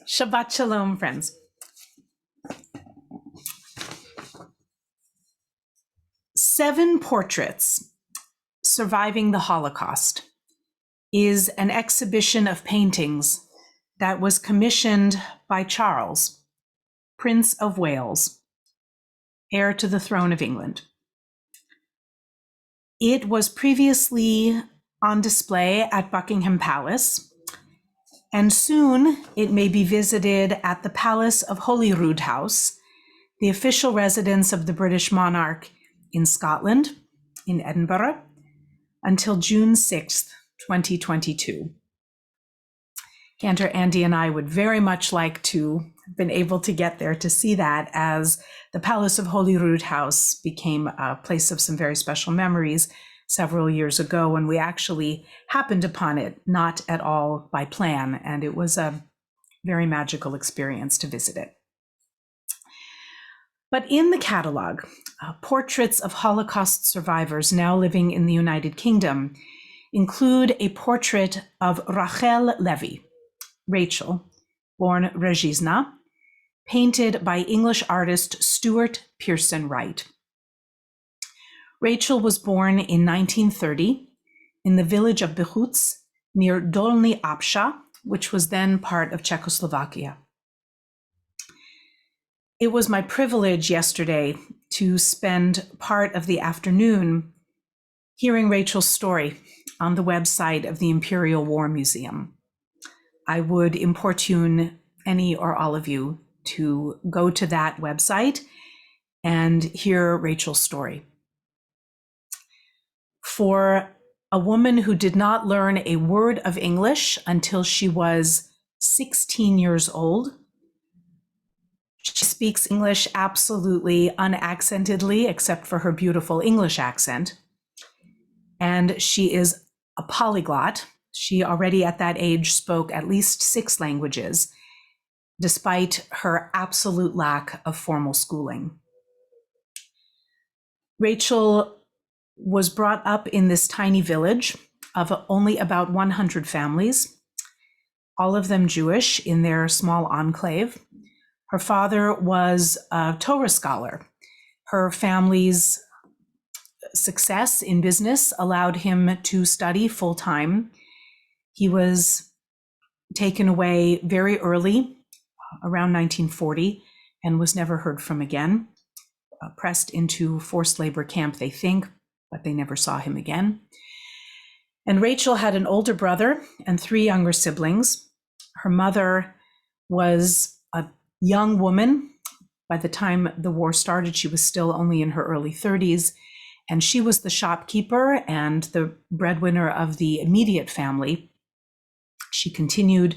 Shabbat Shalom, friends. 7 Portraits Surviving the Holocaust is an exhibition of paintings that was commissioned by Charles, Prince of Wales, heir to the throne of England. It was previously on display at Buckingham Palace, and soon it may be visited at the Palace of Holyrood House, the official residence of the British monarch in Scotland, in Edinburgh, until June 6th, 2022. Cantor, Andy, and I would very much like to have been able to get there to see that, as the Palace of Holyrood House became a place of some very special memories several years ago when we actually happened upon it, not at all by plan, and it was a very magical experience to visit it. But in the catalog, portraits of Holocaust survivors now living in the United Kingdom include a portrait of Rachel Levy, Rachel, born Regizna, painted by English artist Stuart Pearson Wright. Rachel was born in 1930 in the village of Bechuc near Dolny Obsha, which was then part of Czechoslovakia. It was my privilege yesterday to spend part of the afternoon hearing Rachel's story on the website of the Imperial War Museum. I would importune any or all of you to go to that website and hear Rachel's story. For a woman who did not learn a word of English until she was 16 years old, she speaks English absolutely unaccentedly, except for her beautiful English accent. And she is a polyglot. She already at that age spoke at least 6 languages, despite her absolute lack of formal schooling. Rachel was brought up in this tiny village of only about 100 families, all of them Jewish in their small enclave. Her father was a Torah scholar. Her family's success in business allowed him to study full-time. He was taken away very early, around 1940, and was never heard from again. Pressed into forced labor camp, they think, but they never saw him again. And Rachel had an older brother and 3 younger siblings. Her mother was a young woman. By the time the war started, she was still only in her early 30s, and she was the shopkeeper and the breadwinner of the immediate family. She continued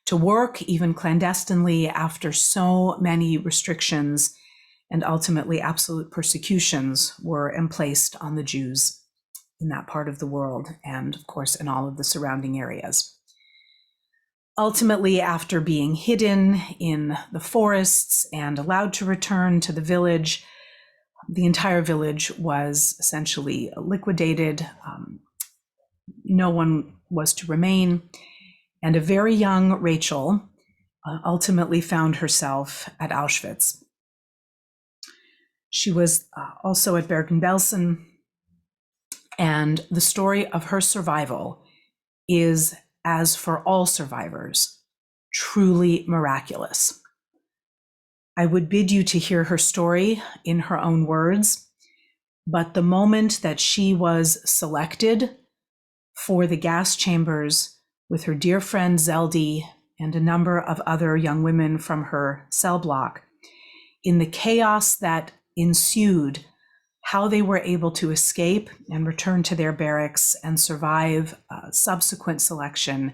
to work, even clandestinely, after so many restrictions and ultimately absolute persecutions were emplaced on the Jews in that part of the world, and of course in all of the surrounding areas. Ultimately, after being hidden in the forests and allowed to return to the village, the entire village was essentially liquidated. No one was to remain, and a very young Rachel ultimately found herself at Auschwitz. She was also at Bergen-Belsen, and the story of her survival is, as for all survivors, truly miraculous. I would bid you to hear her story in her own words, but the moment that she was selected for the gas chambers with her dear friend Zeldy and a number of other young women from her cell block, in the chaos that ensued, how they were able to escape and return to their barracks and survive subsequent selection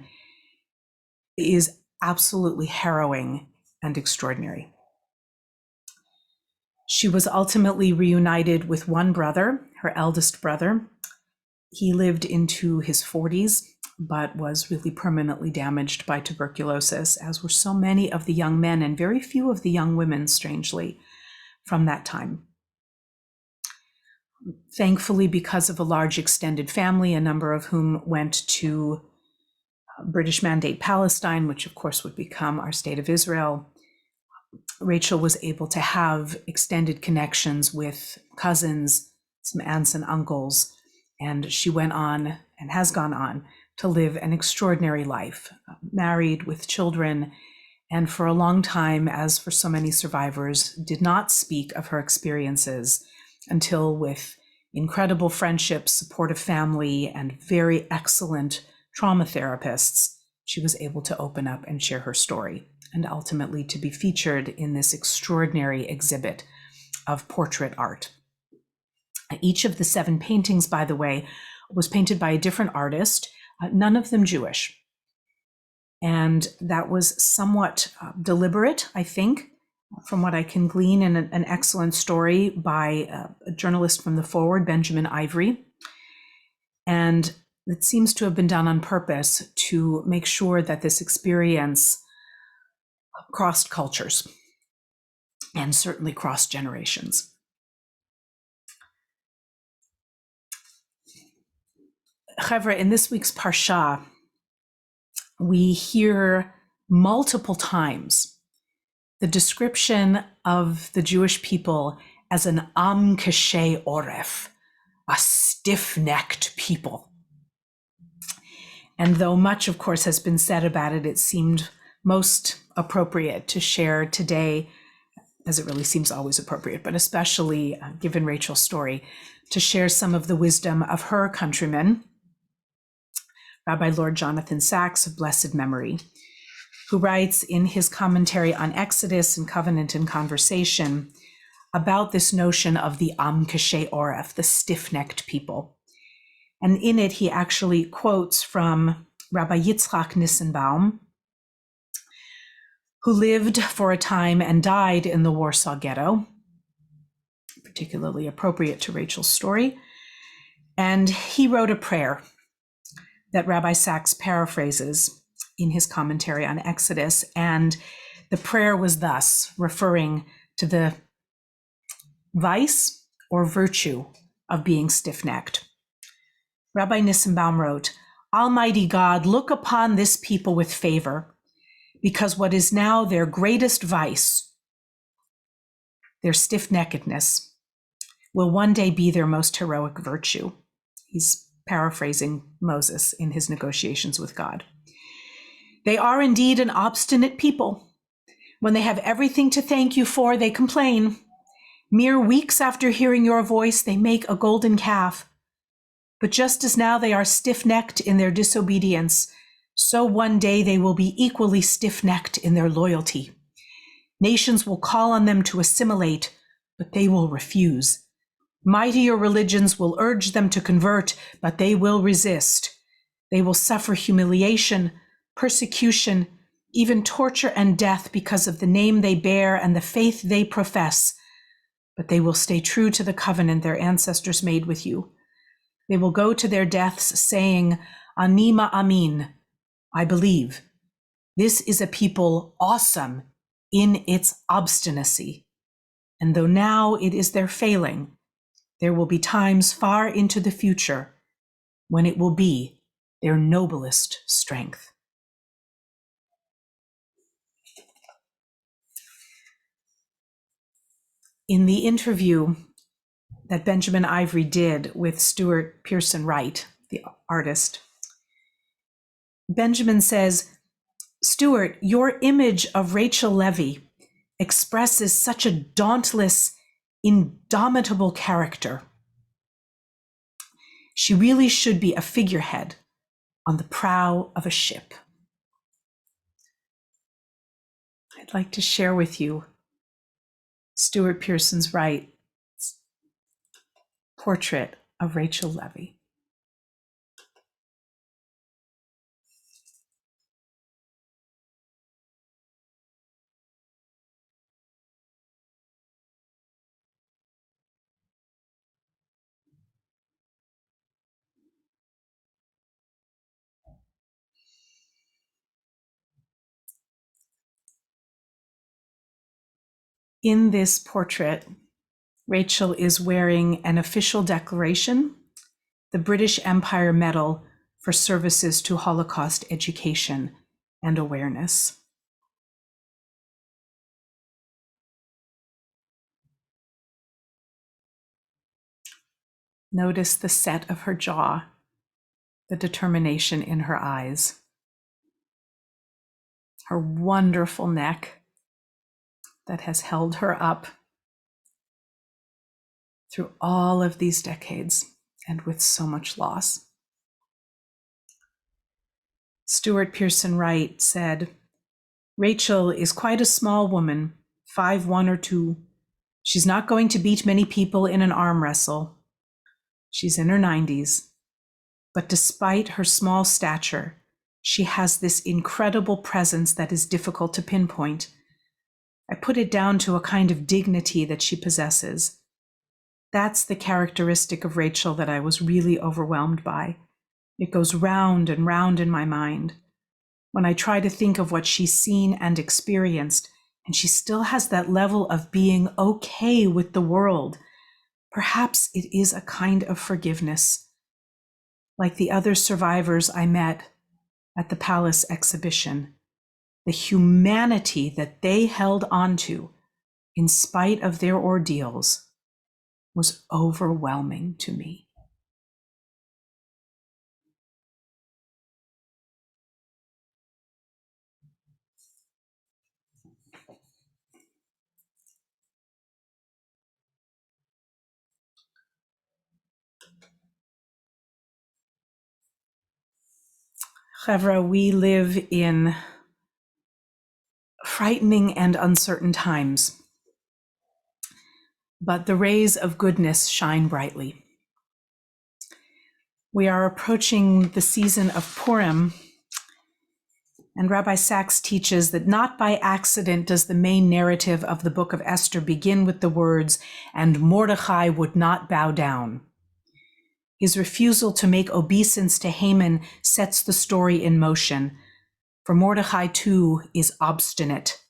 is absolutely harrowing and extraordinary. She was ultimately reunited with one brother, her eldest brother. He lived into his 40s, but was really permanently damaged by tuberculosis, as were so many of the young men and very few of the young women, strangely, from that time. Thankfully, because of a large extended family, a number of whom went to British Mandate Palestine, which of course would become our state of Israel, Rachel was able to have extended connections with cousins, some aunts and uncles, and she went on and has gone on to live an extraordinary life, married with children, and for a long time, as for so many survivors, did not speak of her experiences until, with incredible friendships, supportive family, and very excellent trauma therapists, she was able to open up and share her story, and ultimately to be featured in this extraordinary exhibit of portrait art. Each of the 7 paintings, by the way, was painted by a different artist, none of them Jewish. And that was somewhat deliberate, I think, from what I can glean in an excellent story by a journalist from The Forward, Benjamin Ivory. And it seems to have been done on purpose to make sure that this experience crossed cultures and certainly crossed generations. Chevra, in this week's Parsha, we hear multiple times the description of the Jewish people as an am kashay oref, a stiff-necked people. And though much, of course, has been said about it, it seemed most appropriate to share today, as it really seems always appropriate, but especially given Rachel's story, to share some of the wisdom of her countrymen, Rabbi Lord Jonathan Sacks of blessed memory, who writes in his commentary on Exodus and Covenant and Conversation about this notion of the Am Kashay Oref, the stiff-necked people. And in it, he actually quotes from Rabbi Yitzchak Nissenbaum, who lived for a time and died in the Warsaw Ghetto, particularly appropriate to Rachel's story. And he wrote a prayer that Rabbi Sacks paraphrases in his commentary on Exodus. And the prayer was thus, referring to the vice or virtue of being stiff-necked. Rabbi Nissenbaum wrote, "Almighty God, look upon this people with favor, because what is now their greatest vice, their stiff-neckedness, will one day be their most heroic virtue." He's paraphrasing Moses in his negotiations with God. "They are indeed an obstinate people. When they have everything to thank you for, they complain. Mere weeks after hearing your voice, they make a golden calf. But just as now they are stiff-necked in their disobedience, so one day they will be equally stiff-necked in their loyalty. Nations will call on them to assimilate, but they will refuse. Mightier religions will urge them to convert, but they will resist. They will suffer humiliation, persecution, even torture and death because of the name they bear and the faith they profess, but they will stay true to the covenant their ancestors made with you. They will go to their deaths saying, Ani ma'amin, I believe. This is a people awesome in its obstinacy. And though now it is their failing, there will be times far into the future when it will be their noblest strength." In the interview that Benjamin Ivory did with Stuart Pearson Wright, the artist, Benjamin says, "Stuart, your image of Rachel Levy expresses such a dauntless, indomitable character. She really should be a figurehead on the prow of a ship." I'd like to share with you Stuart Pearson Wright's portrait of Rachel Levy. In this portrait, Rachel is wearing an official declaration, the British Empire Medal for services to Holocaust education and awareness. Notice the set of her jaw, the determination in her eyes, her wonderful neck that has held her up through all of these decades and with so much loss. Stuart Pearson Wright said, "Rachel is quite a small woman, 5'1" or 2. She's not going to beat many people in an arm wrestle. She's in her 90s. But despite her small stature, she has this incredible presence that is difficult to pinpoint. I put it down to a kind of dignity that she possesses. That's the characteristic of Rachel that I was really overwhelmed by. It goes round and round in my mind. When I try to think of what she's seen and experienced, and she still has that level of being okay with the world, perhaps it is a kind of forgiveness. Like the other survivors I met at the Palace exhibition, the humanity that they held onto in spite of their ordeals was overwhelming to me. Chevra, we live in frightening and uncertain times, but the rays of goodness shine brightly. We are approaching the season of Purim, and Rabbi Sachs teaches that not by accident does the main narrative of the book of Esther begin with the words, "And Mordechai would not bow down." His refusal to make obeisance to Haman sets the story in motion, for Mordechai too is obstinate.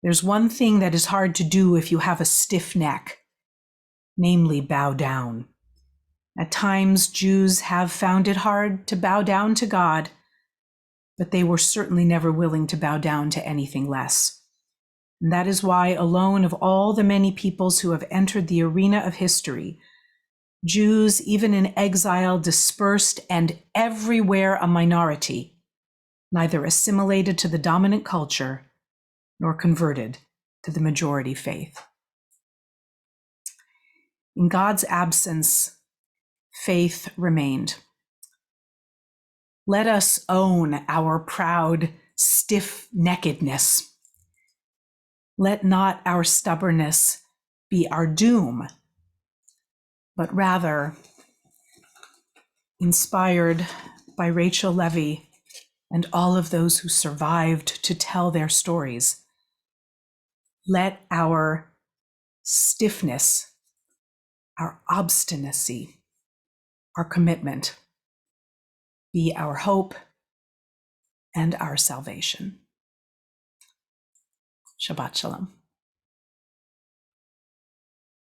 There's one thing that is hard to do if you have a stiff neck, namely bow down. At times, Jews have found it hard to bow down to God, but they were certainly never willing to bow down to anything less. And that is why, alone of all the many peoples who have entered the arena of history, Jews, even in exile, dispersed and everywhere a minority, neither assimilated to the dominant culture nor converted to the majority faith. In God's absence, faith remained. Let us own our proud stiff-neckedness. Let not our stubbornness be our doom, but rather, inspired by Rachel Levy and all of those who survived to tell their stories, let our stiffness, our obstinacy, our commitment be our hope and our salvation. Shabbat Shalom.